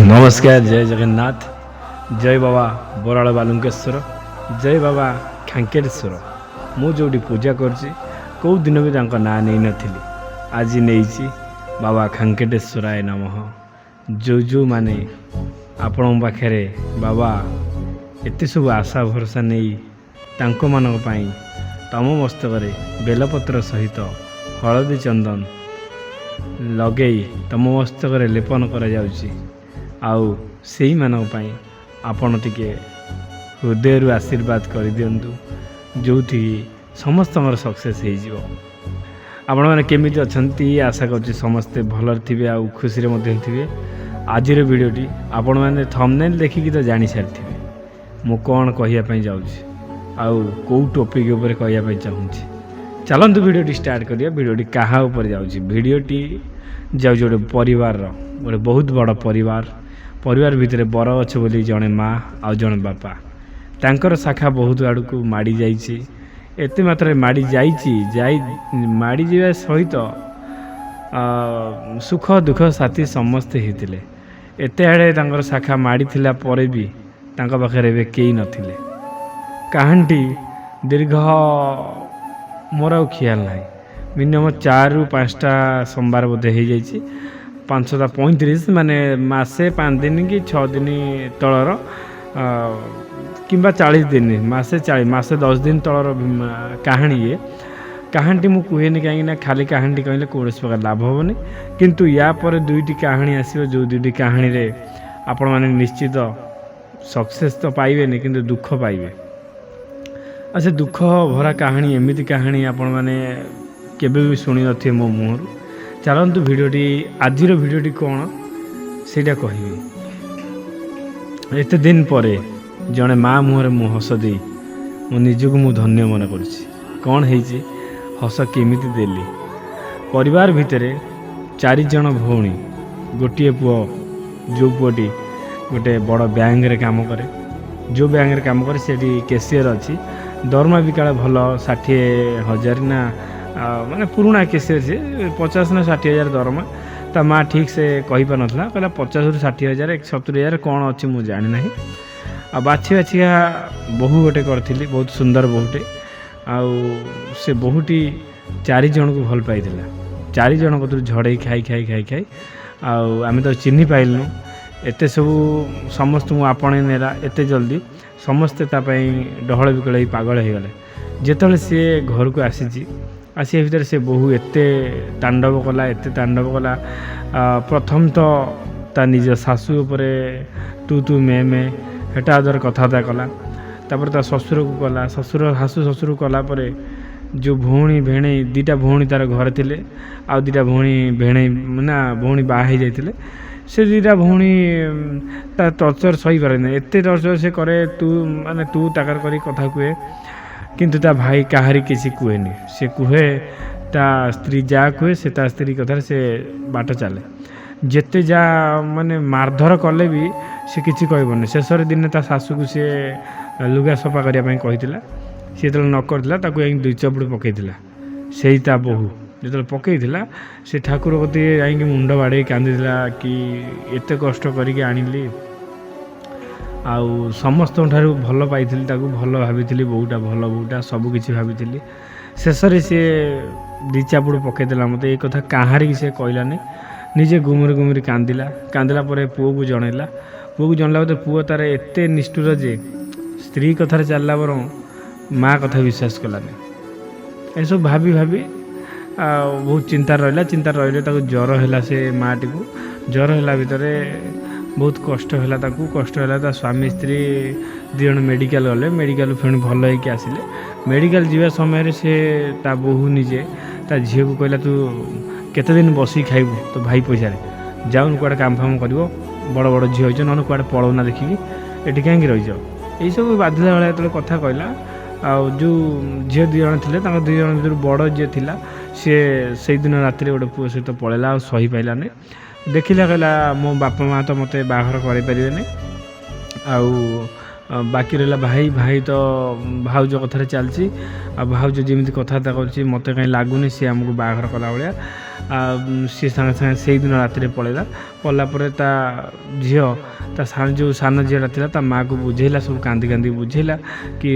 नमस्कार जय जगन्नाथ जय बाबा बराड़ बालुंकेश्वर जय बाबा खांकेश्वर मु जो पूजा करछि कौ दिन भी तांको ना नहीं नथिली आज नहीं बाबा खांकेश्वराय नमः जो माने आपण पाखे बाबा एत सब आशा भरसा नहीं तांको मानक पई तम मस्तक बेलपत्र सहित हलदी चंदन लगे तम मस्तक लेपन करा जाउछि आउ सेही मानक पई आपण टिके हृदय आशीर्वाद कर दिंतु जो समस्त सक्सेस हो आपण मैंने केमी अच्छा आशा कर समस्ते भल थे आ खुशी थे आज भिडियोटी आपण मैंने थंबनेल देखिकी तो जानी सारी मु कौन कहवाई जाऊँगी आउ कौ टॉपिक उपर कहवाई चाहूँगी चलतु भिडियोटी स्टार्ट करिया भिडियोटी क्या ऊपर जाऊँगी भिडियोटी जाऊँ गोटे परिवार गोटे बहुत बड़ परिवार भितर बर अच्छे बोली जड़े माँ आ जड़े बापा तांकर शाखा बहुत आड़ को माड़ी जाइए एत मात्रा माड़ी माड़ी जा सहित सुख दुख साथी समस्ते होते एत आड़े तांकर शाखा माड़ी थिला परे भी तांका पाखरे एबे केही नथिले कहानी दीर्घ मोर आ ख्याल ना मिनिमम 4 ରୁ 5टा सोमवार बोधे हो जाइए 535 माने मासे 5 दिन कि 6 दिन तलर किंबा 40 दिन मासे 10 दिन तलर कहानी ये कहानी मु कहेनी कहीं खाली कहानी कहले कौन प्रकार लाभ हेनी किंतु या पर 2टी कहानी आसो जो 2टी कहानी रे आपण माने निश्चित सक्सेस तो पाइबेनी किंतु दुख पाइबे अच्छा दुख भरा कहानी एमती कहानी आपण माने केबे भी शुणी नथिबे मो मुहर चलतु भिडियोटी आज भिडियोटी कौन सेटा कहबी एत दिन पर जड़े माँ मुहर मु हस दे मो निजक मु धन्य मन कौन है हस केमिति देली परिवार भितर 4 जन भौणी गोटे पुओ जो पुओटी गोटे बड़ बैंक रे काम करे जो बैंक रे काम करे सेठी कैशियर अच्छी दरमा भी काले भल 60,000 ना माने पुराना केशियर से 50 ना 60,000 दरमा ता माँ ठीक से कही पार नथला कहला 50 ରୁ 60,000 70,000 कौन अच्छी मुझे जानी ना आ बाछिया बहु गोटे करी बहुत सुंदर बहुटे आउ से बहुटी 4 जन को भल पाई 4 जन को झड़े खाई खाई खाई खाई आउ आम तो चिन्ह पाइलु एत सब समस्त आपणे नेला एत जल्दी समस्ते डहल विकल पागल हो गले जिते सी घर को आसी भर से बहु एते तांडव कला प्रथम तो ता निज शाशु उपरे तू मे हेटा आदर कथबार्ता कला तापर ता ससुर को कला ससुर शाशु ससुर कला परे जो भौणी भेणे 2टा भौणी तार घर थिले आ 2टा भौणी भेणे ना भौणी बाहे जाइथिले से 2टा भौणी ता टर्चर सही पारे ना एते टर्चर से करे तू माने तू ताकर करी कथा कुए किंतु ता भाई काहारी किसी कहेनी से कहे ता स्त्री जा कहे से ता स्त्री कथार से बाट चले जिते जा माने मारधर कले भी से किसी कहबनी शेष दिन ता शाशु को सी लुगा सफा करने कही सी जो न करता 2 चपड़ पकईला से ता बोहू जो पकईला से ठाकुर कति जा मुंड बाड़े कांदी कि एत कष्ट करके आनिली आउ समस्त भल पाई भल भाभी बोटा भल बोटा सबकि भाभी शेष सी 2 चापुड़ पकईदेला मत ये कथा कहारी से कहलानी निजे गुमुरी कांदिला पुओ को जनला पुओ तार एत निष्ठुर जे स्त्री कथार चलला बर माँ कथा विश्वास कलानी ये सब भाभी बहुत चिंता रही ज्वर है से माँटी को ज्वर है भितर बहुत कष्ट है ता स्वामी स्त्री 2 जन मेडिकल गले मेडिकल फिर भल होके आसिले मेडिकल जीवा समय से ता बोहू निजे ता झील को कहला तू केते दिन बसी खाइबू तो भाई पैसा जाऊन कुआड़े काम फाम कर बड़ बड़ झील हो ना कुआड़े पलौना देखिकी ये कहीं रही जाओ यही सब बाधिला भाया जो कथा कहला आउ जो झील 2 जन थे 2 जन भर बड़ जी था से दिन राति गोटे पुओ सहित पलैला आ सही पाइलानी देखिला कहला मो बापा माँ तो मत बाहर करें आउ बाकी रहा भाई तो भाउज कथार चलती आ भाउज जमी कथबार्ता कर मत कहीं लगुनि सी आमको बाहर कला भाया सी सागे सागे से दिन राति पलैला पड़ला ता झील ता जो सान झीटा था ता माँ को बुझेला सब कांदी कांदी बुझेला कि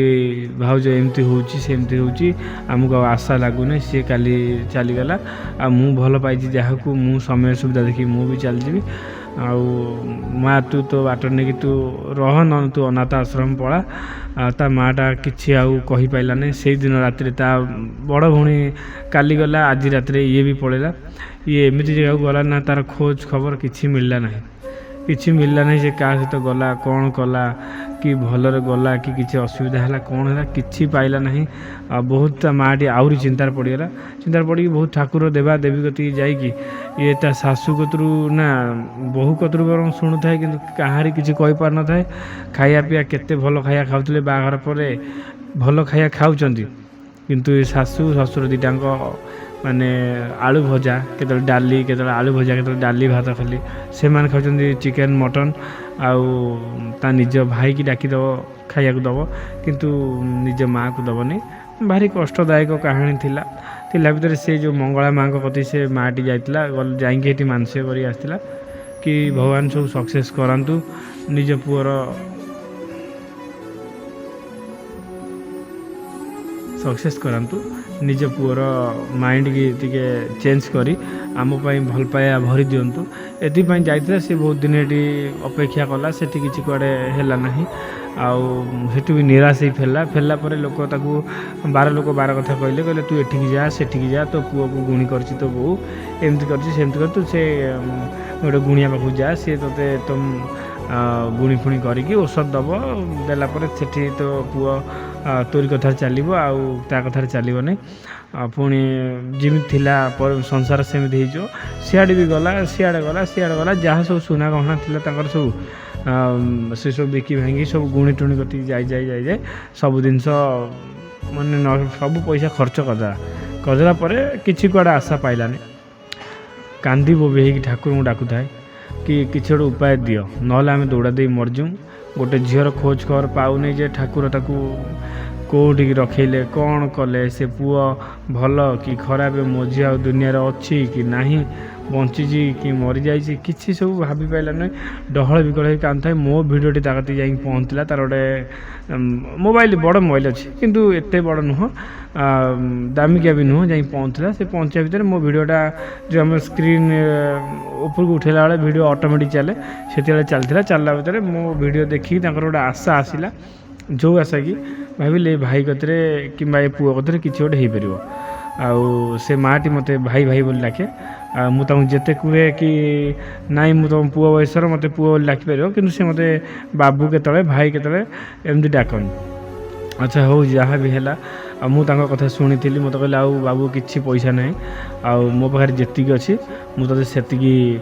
भाउज एमती होची सेमती होची आमको आशा लगुनि सी काली चलीगला आ मु भल पाई जहाँ को मु समय सुविधा देखी मु भी चल जी माँ तू तो बाट नहीं तू रह न तू अनाथ आश्रम पड़ा ता माँटा किसी आही पारा नहीं से दिन राति ता बड़ भौणी काली गला आज राति ये भी पड़ेगा ये एमती जगह गला ना तार खोज खबर किसी मिलला ना किसी मिलला नहीं से क्या सहित गला कौन कला कि भलरे गला कि किसी असुविधा है कौन है किसी पाइला नहीं बहुत माँटी आहरी चिंतार पड़गला चिंतार पड़ी बहुत ठाकुर देवा देवी कति जाकि ये ता शाशु कतरू ना बहु कतरू बर शुणु थाए कि कहारी किसी कही पार न थाए खाया पिया केते भल खाया खाऊले बाहर पर भल खाया खाऊं किंतु ये शाशु शशुर दीटाक माने आलू भजा के डाली के आलू भजा के डाली भात खाली से मैंने खाऊँ चिकेन मटन आउ ता निज भाई की डाकिदेव खाया दब किंतु निज माँ को दबनी भारी कष्टदायक कहानी थिला भितर से जो मंगला माँ कति से माँटी जाइला जाइए मानसिक कर आसला कि भगवान सब सक्सेस करातु निज पुअर सक्सेस करातु निज पुअर माइंड की टिके चेंज करी आम भल पाया भरी दिंतु एपाई जाइए सी बहुत दिन ये अपेक्षा कला से किसी कुआडे है ना आठ भी निराश ही फेरला पर लोक ताकू 12 लोक 12 कथा कहले कहले तू एठिक जा सेठिक जा तो पुओ को गुणी कर तो बो एमती कर तू से गोटे गुणिया पाखु जा सी ते तुम गुणी फुणी करी औषध दब देलापर सेठी तो पुओ तोरी कथार चलो आ कथार चलो नहीं पुणी जमी थिला संसार सेमती हो सियाड़े भी गला सियाड़े गला जहाँ सब सुना गहना था सब से सब बिकी भांगी सब गुणी टुणी कति जाए सब जिनस मानने सब पैसा खर्च करदेला किसी कुआडे आशा पाइलानी कांदी बोबे ठाकुर को डाकू थाए कि किसी गोटे उपाय दियो ना आम दौड़ा दे मरजू गोटे झीर खोज खबर पाऊनी जे ठाकुर ताकू कौटी रखेले कौन कले से पुओ भल कि खराब मो झी आ दुनिया अच्छी कि नहीं बंची कि मरी जाइए किसी सब भाभी पाइला नहीं डहल विकल हो कांदी मो भिडियोटी ताकती जा पहुँचला तार गोटे मोबाइल बड़ मोबाइल अच्छी किंतु एत बड़ नुह दामिकिया भी नुह जा पहुँचला से पहुँचा भितर मो भिडियोटा जो आम स्क्रीन ऊपर को उठेला बेले भिडियो ऑटोमेटिक चले से चलता चलला भितर मो भिडियो देखी गोटे आशा आसला जो आशा कि भाविले भाई कतरे कि पुओ कतरे किसी गोटे हो पार आउ से माँटी मत भाई भाई बोली डाके मुझे जिते कहे कि नाई मु तुम पुओ बयसर मत पुओ डाक पार कि मत बाबू के भाई के एमती डाकनी अच्छा हो जहाँ भी है मुझे कथा शुणी मत कहले आउ बाबू किसी पैसा ना आउ मो पाखे जी अच्छी मुझे से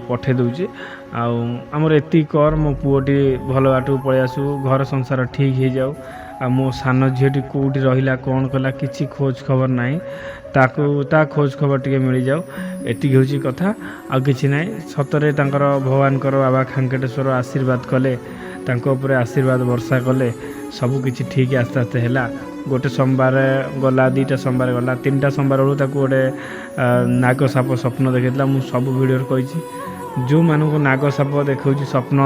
पठे दूची आमर एति कर मो पुओटी भल बाट पलि आसू घर संसार ठीक हो जाऊ आ मो सान झीटी कौटी रहा कौन कला किसी खोज खबर ना ता खोज खबर टे मिल जाऊ एति हूँ कथा आ कि ना सतरे भगवान बाबा खांकेटेश्वर आशीर्वाद कले तांको आशीर्वाद वर्षा कले सब किछि ठीक आस्ते आस्ते है गोटे सोमवार गला 2टा सोमवार गला 3टा सोमवार बेलू गोटे नाग साप स्वप्न देखा मुझ सब भिडियो कही जो मानक नाग साप देखा स्वप्न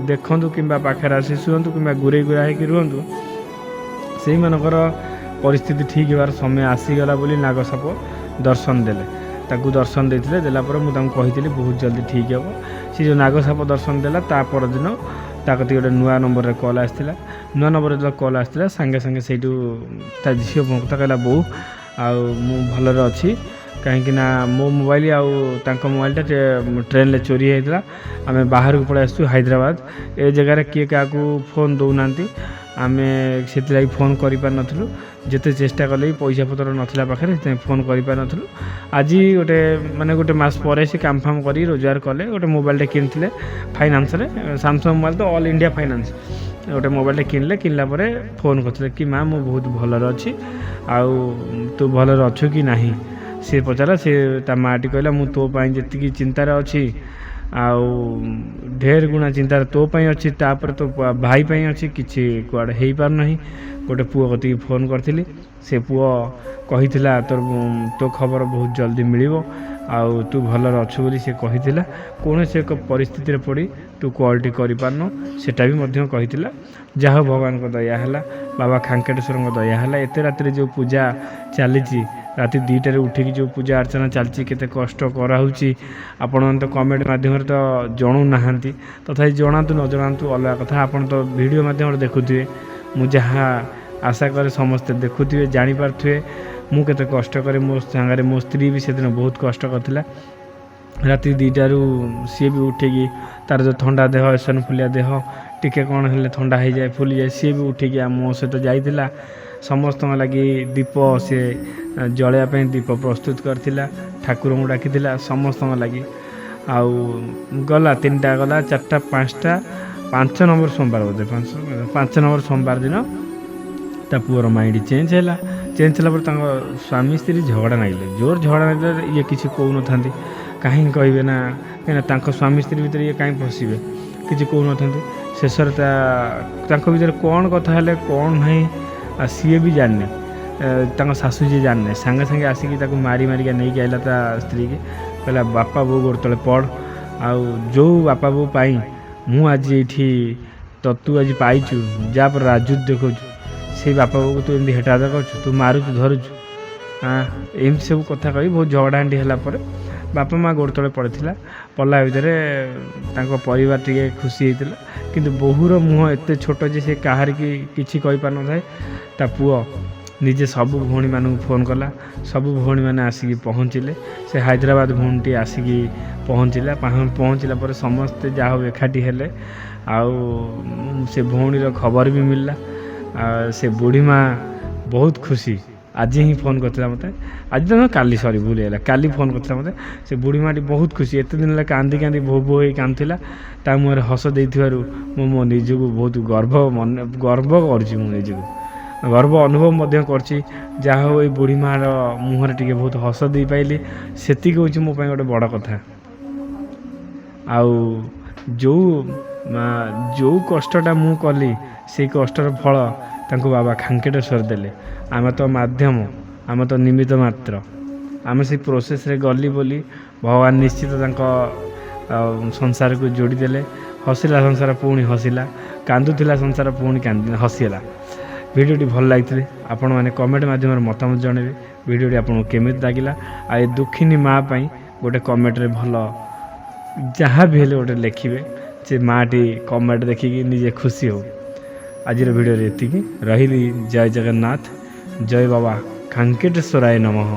देखु कि पाखे आसी शुंतु कि गुरे गुरा हो रुहतु से मानकर परिस्थिति ठीक होवार समय आसीगला बोली नाग साप दर्शन देले ताकू दर्शन देते देलापर मुझे कही बहुत जल्दी ठीक हे सी जो नाग साप दर्शन देला ता परदिन ताकती गोटे नुआ नंबर रे कॉल आसला नुआ नंबर जो कॉल आसला सांगे सांगे से झी भक्ता कहला बो भलर अच्छी कहीं मो मोबाइल आउ मोबाइलटा ट्रेन ले चोरी होता आम बाहर को पड़े आसू हैदराबाद ए जगार किए क्या फोन दौना आम से फोन कर पार्लु जिते चेष्टा कले पैसा पतर नाला पाखे फोन कर पार्लु आज गोटे माने गोटे मास पर से काम फाम कर रोजगार कले गोटे मोबाइलटे किनते फाइनान्स सामसंग मोबाइल तो ऑल इंडिया फाइनान्स गोटे मोबाइलटे किनला फोन करते कि माँ मु बहुत भलर अच्छी आउ तू भलर अच्छु कि नहीं सी पचारा सी ता माटी कहला मु तो जी चिंतार अच्छी आउ ढेर गुणा चिंतार तो अच्छी तापर तो भाई पाई अच्छी किसी कुआडे हो पार नहीं गोटे पुओ कति फोन करी से पुओ कही तोर तो खबर बहुत जल्दी मिल ଆଉ ତୁ ଭଲରେ ଅଛୁ ବୋଲି ସେ କହିଥିଲା। କୌଣସି ଏକ ପରିସ୍ଥିତିରେ ପଡ଼ି ତୁ କଲ୍ଟି କରିପାରୁନୁ ସେଟା ବି ମଧ୍ୟ କହିଥିଲା। ଯାହା ହଉ ଭଗବାନଙ୍କ ଦୟା ହେଲା, ବାବା ଖାଙ୍କେଟେଶ୍ୱରଙ୍କ ଦୟା ହେଲା। ଏତେ ରାତିରେ ଯେଉଁ ପୂଜା ଚାଲିଛି, ରାତି 2ଟାରେ ଉଠିକି ଯେଉଁ ପୂଜା ଅର୍ଚ୍ଚନା ଚାଲିଛି, କେତେ କଷ୍ଟ କରାହେଉଛି ଆପଣମାନେ ତ କମେଣ୍ଟ ମାଧ୍ୟମରେ ତ ଜଣାଉନାହାନ୍ତି। ତଥାପି ଜଣାନ୍ତୁ ନ ଜଣାନ୍ତୁ ଅଲଗା କଥା, ଆପଣ ତ ଭିଡ଼ିଓ ମାଧ୍ୟମରେ ଦେଖୁଥିବେ। ମୁଁ ଯାହା ଆଶା କରେ ସମସ୍ତେ ଦେଖୁଥିବେ, ଜାଣିପାରୁଥିବେ ମୁଁ କେତେ କଷ୍ଟ କରେ। ମୋ ସାଙ୍ଗରେ ମୋ ସ୍ତ୍ରୀ ବି ସେଦିନ ବହୁତ କଷ୍ଟ କରିଥିଲା। ରାତି 2ଟାରୁ ସିଏ ବି ଉଠିକି ତା'ର ଯେଉଁ ଥଣ୍ଡା ଦେହ, ଏସନଫୁଲିଆ ଦେହ, ଟିକେ କ'ଣ ହେଲେ ଥଣ୍ଡା ହେଇଯାଏ, ଫୁଲିଯାଏ, ସିଏ ବି ଉଠିକି ମୋ ସହିତ ଯାଇଥିଲା। ସମସ୍ତଙ୍କ ଲାଗି ଦୀପ ସେ ଜଳାଇବା ପାଇଁ ଦୀପ ପ୍ରସ୍ତୁତ କରିଥିଲା, ଠାକୁରଙ୍କୁ ଡାକିଥିଲା ସମସ୍ତଙ୍କ ଲାଗି। ଆଉ ଗଲା 3ଟା ଗଲା, 4ଟା, 5ଟା, 5 ନମ୍ବର ସୋମବାର ବୋଧେ 5 ନମ୍ବର ସୋମବାର ଦିନ ତା ପୁଅର ମାଇଣ୍ଡ ଚେଞ୍ଜ ହେଲା ପରେ ତାଙ୍କ ସ୍ୱାମୀ ସ୍ତ୍ରୀ ଝଗଡ଼ା ଲାଗିଲେ, ଜୋର ଝଗଡ଼ା ଲାଗିଲେ। ଇଏ କିଛି କହୁନଥାନ୍ତି, କାହିଁକି କହିବେ ନା, କାହିଁକିନା ତାଙ୍କ ସ୍ୱାମୀ ସ୍ତ୍ରୀ ଭିତରେ ଇଏ କାହିଁ ପଶିବେ, କିଛି କହୁନଥାନ୍ତି। ଶେଷରେ ତାଙ୍କ ଭିତରେ କ'ଣ କଥା ହେଲେ କ'ଣ ନାହିଁ ସିଏ ବି ଜାଣିନି, ତାଙ୍କ ଶାଶୁ ଯିଏ ଜାଣିନି, ସାଙ୍ଗେ ସାଙ୍ଗେ ଆସିକି ତାକୁ ମାରିକା ନେଇକି ଆସିଲା ତା ସ୍ତ୍ରୀକି। କହିଲା ବାପା ବୋଉ ଗୋଡ଼ ତଳେ ପଡ଼, ଆଉ ଯେଉଁ ବାପା ବୋଉ ପାଇଁ ମୁଁ ଆଜି ଏଇଠି ତୁ ଆଜି ପାଇଛୁ, ଯାହା ପରେ ରାଜୁତ ଦେଖାଉଛୁ, ସେଇ ବାପା ବୋଉକୁ ତୁ ଏମିତି ହେଟାଦା କରୁଛୁ, ତୁ ମାରୁଛୁ ଧରୁଛୁ, ଏମିତି ସବୁ କଥା କହି ବହୁତ ଝଗଡ଼ାହାଣ୍ଡି ହେଲା ପରେ ବାପା ମା' ଗୋଡ଼ ତଳେ ପଡ଼ିଲା ଭିତରେ ତାଙ୍କ ପରିବାର ଟିକେ ଖୁସି ହେଇଥିଲା। କିନ୍ତୁ ବୋହୂର ମୁହଁ ଏତେ ଛୋଟ ଯେ ସେ କାହାରିକି କିଛି କହିପାରିନଥାଏ। ତା ପୁଅ ନିଜେ ସବୁ ଭଉଣୀମାନଙ୍କୁ ଫୋନ୍ କଲା, ସବୁ ଭଉଣୀମାନେ ଆସିକି ପହଞ୍ଚିଲେ। ସେ ହାଇଦ୍ରାବାଦ ଭଉଣୀଟି ଆସିକି ପହଞ୍ଚିଲା ପରେ ସମସ୍ତେ ଯାହା ହଉ ଏକାଠି ହେଲେ। ଆଉ ସେ ଭଉଣୀର ଖବର ବି ମିଳିଲା। ସେ ବୁଢ଼ୀ ମା' ବହୁତ ଖୁସି। ଆଜି ହିଁ ଫୋନ୍ କରିଥିଲା ମୋତେ, ଆଜି ତ କାଲି, ଭୁଲ ହେଇଗଲା, କାଲି ଫୋନ୍ କରିଥିଲା ମୋତେ। ସେ ବୁଢ଼ୀ ମା'ଟି ବହୁତ ଖୁସି, ଏତେ ଦିନ ହେଲା କାନ୍ଦି ବୋ ହେଇ କାନ୍ଦୁଥିଲା। ତା ମୁହଁରେ ହସ ଦେଇଥିବାରୁ ମୁଁ ମୋ ନିଜକୁ ବହୁତ ଗର୍ବ କରୁଛି, ମୁଁ ନିଜକୁ ଗର୍ବ ଅନୁଭବ ମଧ୍ୟ କରୁଛି। ଯାହା ହଉ ଏଇ ବୁଢ଼ୀ ମା'ର ମୁହଁରେ ଟିକେ ବହୁତ ହସ ଦେଇପାଇଲି, ସେତିକି ହେଉଛି ମୋ ପାଇଁ ଗୋଟେ ବଡ଼ କଥା। ଆଉ ଯେଉଁ କଷ୍ଟଟା ମୁଁ କଲି, ସେଇ କଷ୍ଟର ଫଳ ତାଙ୍କୁ ବାବା ଖାଙ୍କେଟେଶ୍ୱର ଦେଲେ। ଆମେ ତ ମାଧ୍ୟମ, ଆମେ ତ ନିମିତ୍ତ ମାତ୍ର, ଆମେ ସେଇ ପ୍ରୋସେସ୍ରେ ଗଲି ବୋଲି ଭଗବାନ ନିଶ୍ଚିତ ତାଙ୍କ ସଂସାରକୁ ଯୋଡ଼ିଦେଲେ। ହସିଲା ସଂସାର ପୁଣି ହସିଲା, କାନ୍ଦୁଥିଲା ସଂସାର ପୁଣି ହସିଲା। ଭିଡ଼ିଓଟି ଭଲ ଲାଗିଥିଲେ ଆପଣମାନେ କମେଣ୍ଟ ମାଧ୍ୟମରେ ମତାମତ ଜଣାଇବେ। ଭିଡ଼ିଓଟି ଆପଣଙ୍କୁ କେମିତି ଲାଗିଲା, ଆଉ ଏ ଦୁଃଖିନୀ ମା' ପାଇଁ ଗୋଟେ କମେଣ୍ଟରେ ଭଲ ଯାହା ବି ହେଲେ ଗୋଟେ ଲେଖିବେ, ସେ ମା'ଟି କମେଣ୍ଟ ଦେଖିକି ନିଜେ ଖୁସି ହେଉ। ଆଜିର ଭିଡ଼ିଓରେ ଏତିକି, ରହିଲି। ଜୟ ଜଗନ୍ନାଥ, ଜୟ ବାବା ଖାଙ୍କେଟେଶ୍ୱରାୟ ନମଃ।